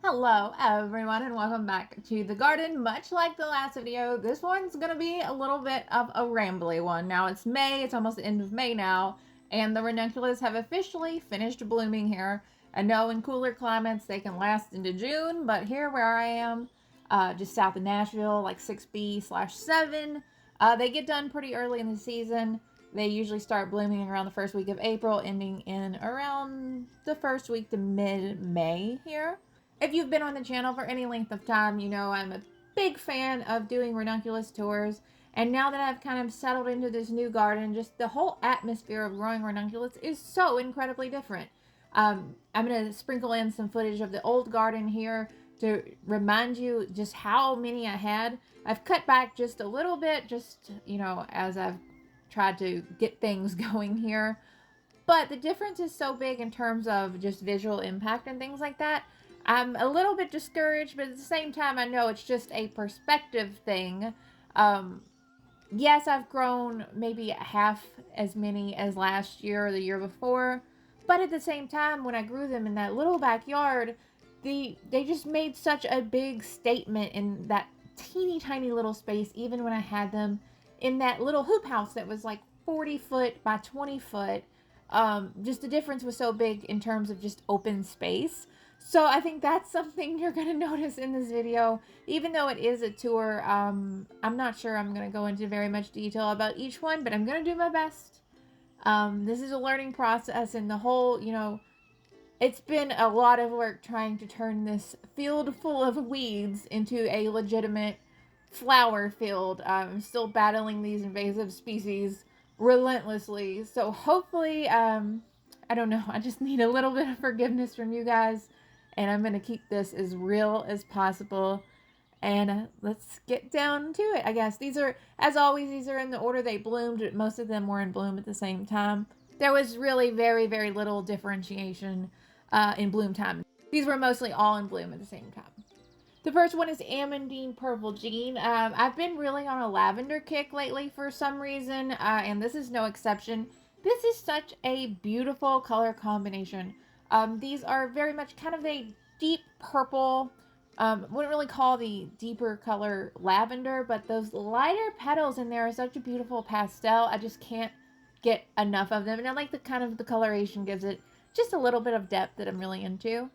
Hello everyone and welcome back to the garden. Much like the last video, this one's gonna be a little bit of a rambly one. Now it's May, it's almost the end of May now, and the ranunculus have officially finished blooming here. I know in cooler climates they can last into June, but here where I am, just south of Nashville, like 6B/7, they get done pretty early in the season. They usually start blooming around the first week of April, ending in around the first week to mid-May here. If you've been on the channel for any length of time, you know I'm a big fan of doing ranunculus tours. And now that I've kind of settled into this new garden, just the whole atmosphere of growing ranunculus is so incredibly different. I'm going to sprinkle in some footage of the old garden here to remind you just how many I had. I've cut back just a little bit, just, you know, as I've tried to get things going here. But the difference is so big in terms of just visual impact and things like that. I'm a little bit discouraged, but at the same time, I know it's just a perspective thing. Yes, I've grown maybe half as many as last year or the year before, but at the same time, when I grew them in that little backyard, they just made such a big statement in that teeny tiny little space, even when I had them in that little hoop house that was like 40 foot by 20 foot. Just the difference was so big in terms of just open space. So I think that's something you're going to notice in this video. Even though it is a tour, I'm not sure I'm going to go into very much detail about each one, but I'm going to do my best. This is a learning process, and the whole, you know, it's been a lot of work trying to turn this field full of weeds into a legitimate flower field. I'm still battling these invasive species relentlessly. So hopefully, I don't know, I just need a little bit of forgiveness from you guys. And I'm going to keep this as real as possible. And let's get down to it, I guess. These are, as always, these are in the order they bloomed. Most of them were in bloom at the same time. There was really very, very little differentiation in bloom time. These were mostly all in bloom at the same time. The first one is Amandine Purple Jean. I've been really on a lavender kick lately for some reason, and this is no exception. This is such a beautiful color combination. These are very much kind of a deep purple. Wouldn't really call the deeper color lavender, but those lighter petals in there are such a beautiful pastel. I just can't get enough of them, and I like the kind of the coloration gives it just a little bit of depth that I'm really into.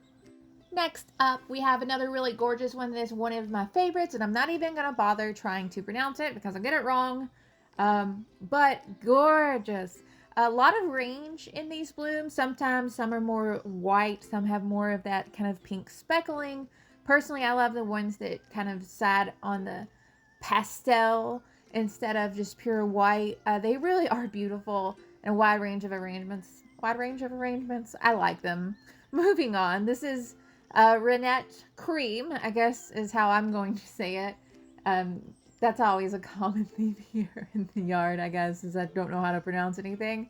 Next up, we have another really gorgeous one that is one of my favorites, and I'm not even going to bother trying to pronounce it because I get it wrong. But gorgeous. A lot of range in these blooms. Sometimes some are more white, some have more of that kind of pink speckling. Personally, I love the ones that kind of side on the pastel instead of just pure white. They really are beautiful and a wide range of arrangements. I like them. Moving on, this is Renette Cream, I guess is how I'm going to say it. That's always a common theme here in the yard, I guess, is I don't know how to pronounce anything.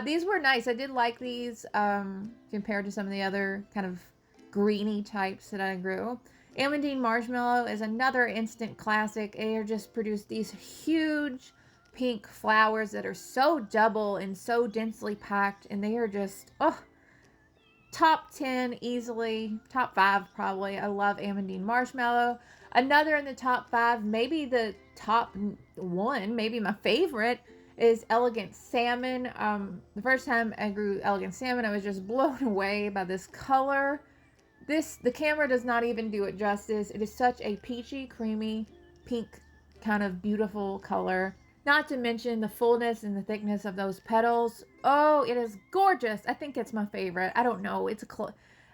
These were nice. I did like these compared to some of the other kind of greeny types that I grew. Amandine Marshmallow is another instant classic. They are just produced these huge pink flowers that are so double and so densely packed, and they are just, oh, top 10 easily, top 5 probably. I love Amandine Marshmallow. Another in the top 5, maybe the top 1, maybe my favorite, is Elegant Salmon. The first time I grew Elegant Salmon, I was just blown away by this color. The camera does not even do it justice. It is such a peachy, creamy, pink kind of beautiful color. Not to mention the fullness and the thickness of those petals. Oh, it is gorgeous. I think it's my favorite. I don't know.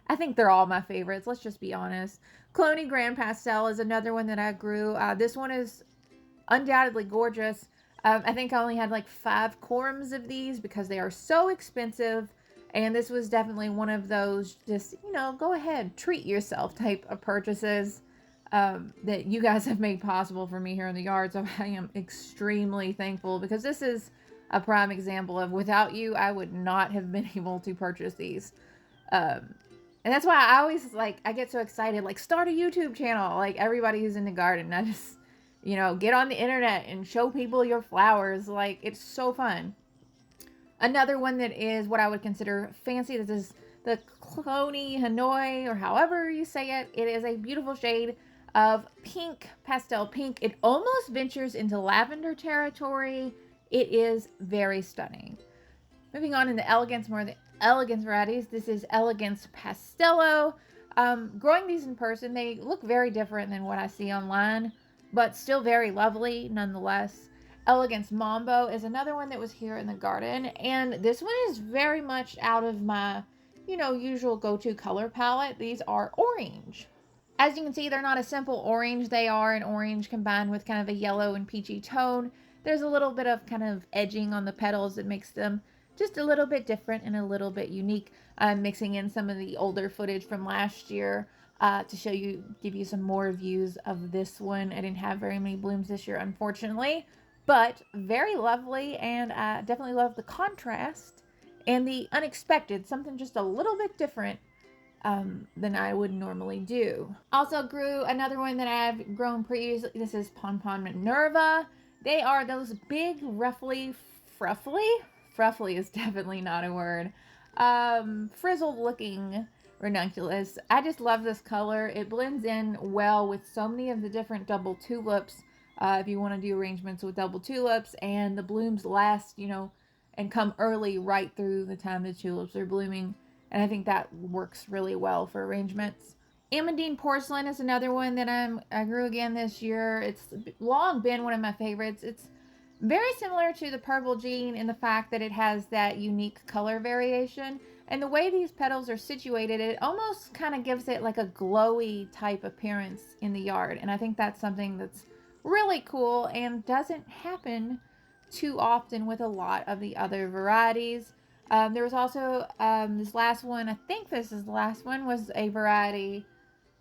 I think they're all my favorites. Let's just be honest. Cloney Grand Pastel is another one that I grew. This one is undoubtedly gorgeous. I think I only had like 5 corms of these because they are so expensive. And this was definitely one of those just, you know, go ahead, treat yourself type of purchases that you guys have made possible for me here in the yard. So I am extremely thankful because this is a prime example of without you, I would not have been able to purchase these. And that's why I always, like, I get so excited, like, start a YouTube channel, like, everybody who's in the garden. I just, you know, get on the internet and show people your flowers. Like, it's so fun. Another one that is what I would consider fancy, this is the Cloney Hanoi, or however you say it. It is a beautiful shade of pink, pastel pink. It almost ventures into lavender territory. It is very stunning. Moving on into elegance, more of the elegance varieties. This is Elegance Pastello. Growing these in person, they look very different than what I see online, but still very lovely nonetheless. Elegance Mambo is another one that was here in the garden, and this one is very much out of my, usual go-to color palette. These are orange. As you can see, they're not a simple orange. They are an orange combined with kind of a yellow and peachy tone. There's a little bit of kind of edging on the petals that makes them just a little bit different and a little bit unique. I'm mixing in some of the older footage from last year to give you some more views of this one. I didn't have very many blooms this year, unfortunately, but very lovely, and I definitely love the contrast and the unexpected, something just a little bit different than I would normally do. Also grew another one that I've grown previously. This is Pompon Minerva. They are those big, fruffly is definitely not a word, frizzled looking ranunculus. I just love this color. It blends in well with so many of the different double tulips. If you want to do arrangements with double tulips, and the blooms last, and come early right through the time the tulips are blooming. And I think that works really well for arrangements. Amandine Porcelain is another one that I grew again this year. It's long been one of my favorites. It's very similar to the Purple Jean in the fact that it has that unique color variation. And the way these petals are situated, it almost kind of gives it like a glowy type appearance in the yard. And I think that's something that's really cool and doesn't happen too often with a lot of the other varieties. There was also this last one, I think this is the last one, was a variety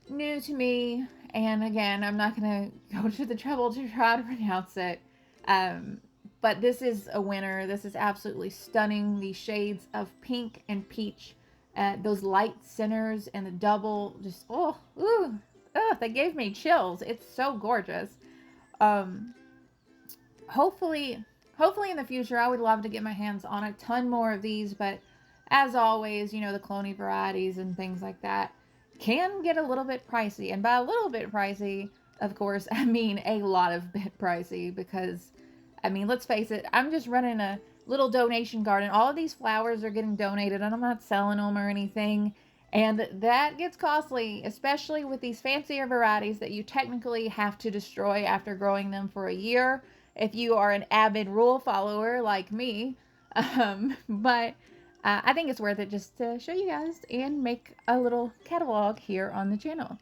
new to me. And again, I'm not going to go to the trouble to try to pronounce it. But this is a winner. This is absolutely stunning. The shades of pink and peach, those light centers and the double, just, they gave me chills. It's so gorgeous. Hopefully in the future, I would love to get my hands on a ton more of these, but as always, the Cloney varieties and things like that can get a little bit pricey. And by a little bit pricey, of course, I mean a lot of bit pricey, because, let's face it, I'm just running a little donation garden. All of these flowers are getting donated, and I'm not selling them or anything. And that gets costly, especially with these fancier varieties that you technically have to destroy after growing them for a year, if you are an avid rule follower like me. But I think it's worth it just to show you guys and make a little catalog here on the channel.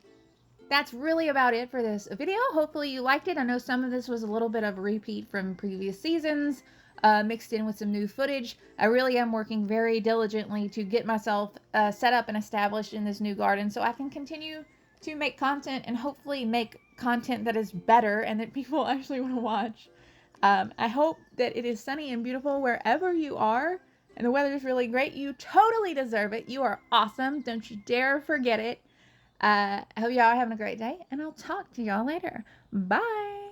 That's really about it for this video. Hopefully you liked it. I know some of this was a little bit of a repeat from previous seasons, mixed in with some new footage. I really am working very diligently to get myself set up and established in this new garden so I can continue to make content, and hopefully make content that is better and that people actually want to watch. I hope that it is sunny and beautiful wherever you are, and the weather is really great. You totally deserve it. You are awesome. Don't you dare forget it. I hope y'all are having a great day, and I'll talk to y'all later. Bye.